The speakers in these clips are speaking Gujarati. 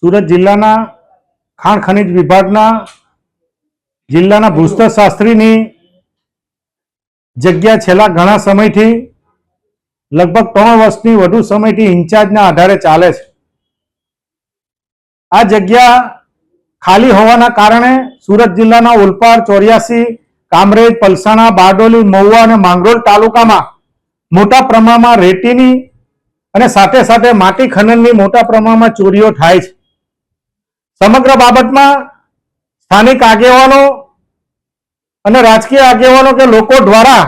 સુરત જિલ્લાના ખાણ ખનિજ વિભાગના જિલ્લાના ભૂસ્તરશાસ્ત્રીની જગ્યા છેલ્લા ઘણા સમયથી લગભગ 3 વર્ષથી વધુ સમયથી ઇન્ચાર્જના આધારે ચાલે છે। આ જગ્યા ખાલી હોવાના કારણે સુરત જિલ્લાના ઓલપાડ, ચોર્યાસી, કામરેજ, પલસાણા, બારડોલી, મહુવા અને માંગરોળ તાલુકામાં મોટા પ્રમાણમાં રેતીની અને સાથે સાથે માટી ખનનની મોટા પ્રમાણમાં ચોરીઓ થાય છે। સમગ્ર બાબતમાં સ્થાનિક આગેવાનો અને રાજકીય આગેવાનો કે લોકો દ્વારા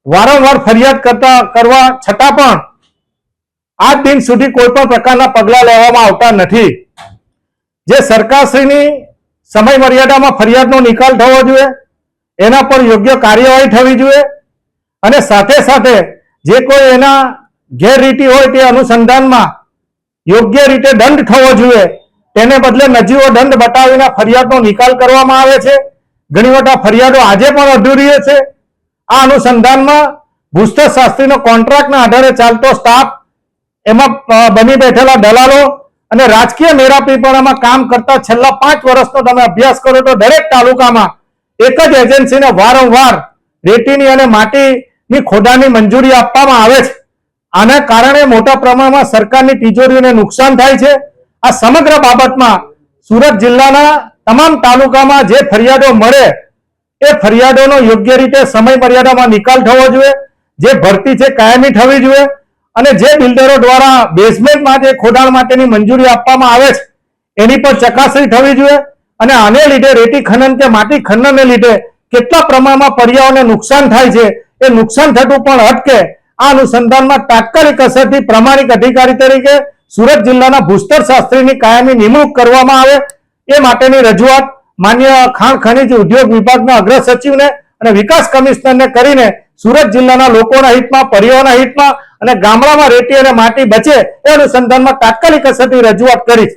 વારંવાર ફરિયાદ કરવા છતાં પણ આજ દિન સુધી કોઈ પણ પ્રકારના પગલાં લેવામાં આવતા નથી। જે સરકારશ્રીની સમય મર્યાદામાં ફરિયાદનો નિકાલ થવો જોઈએ, એના પર યોગ્ય કાર્યવાહી થવી જોઈએ અને સાથે સાથે જે કોઈ એના ગેરરીતિ હોય તે અનુસંધાનમાં યોગ્ય રીતે દંડ થવો જોઈએ। તેને બદલે નજીવો દંડ બતાવીને ફરિયાદનો નિકાલ કરવામાં આવે છે। ઘણી વખત ફરિયાદો આજે પણ અધૂરી છે। આ અનુસંધાનમાં ભૂસ્તરશાસ્ત્રીનો કોન્ટ્રાક્ટના આધારે ચાલતો સ્ટાફ, એમાં બની બેઠેલા દલાલો અને રાજકીય મેરાપીપણામાં કામ કરતા છેલ્લા 5 વર્ષનો તમે અભ્યાસ કરો તો દરેક તાલુકામાં એક જ એજન્સીને વારંવાર રેતીની અને માટીની ખોદાની મંજૂરી આપવામાં આવે છે। આના કારણે મોટા પ્રમાણમાં સરકારની તિજોરીઓને નુકસાન થાય છે। આ સમગ્ર બાબતમાં સુરત જિલ્લાના તમામ તાલુકામાં જે ફરિયાદો મળે એ ફરિયાદોનો યોગ્ય રીતે સમય મર્યાદામાં નિકાલ થવો જોઈએ। જે ભરતી છે કાયમી થવી જોઈએ અને જે બિલ્ડરો દ્વારા બેઝમેન્ટમાં જે ખોદાણ માટેની મંજૂરી આપવામાં આવે છે એની પર ચકાસણી થવી જોઈએ અને આને લીધે રેતી ખનન કે માટી ખનનને લીધે કેટલા પ્રમાણમાં પર્યાવરણને નુકસાન થાય છે એ નુકસાન થતું પણ અટકે। આ અનુસંધાનમાં તાત્કાલિક અસરથી પ્રામાણિક અધિકારી તરીકે સુરત જિલ્લાના ભૂસ્તરશાસ્ત્રીની કાયમી નિમણૂક કરવામાં આવે એ માટેની રજૂઆત માન્ય ખાણ ખનિજ ઉદ્યોગ વિભાગના અગ્ર સચિવને અને વિકાસ કમિશનરને કરીને સુરત જિલ્લાના લોકોના હિતમાં, પર્યાવરણના હિતમાં અને ગામડામાં રેતી અને માટી બચે એ અનુસંધાનમાં તાત્કાલિક અસરથી રજૂઆત કરી।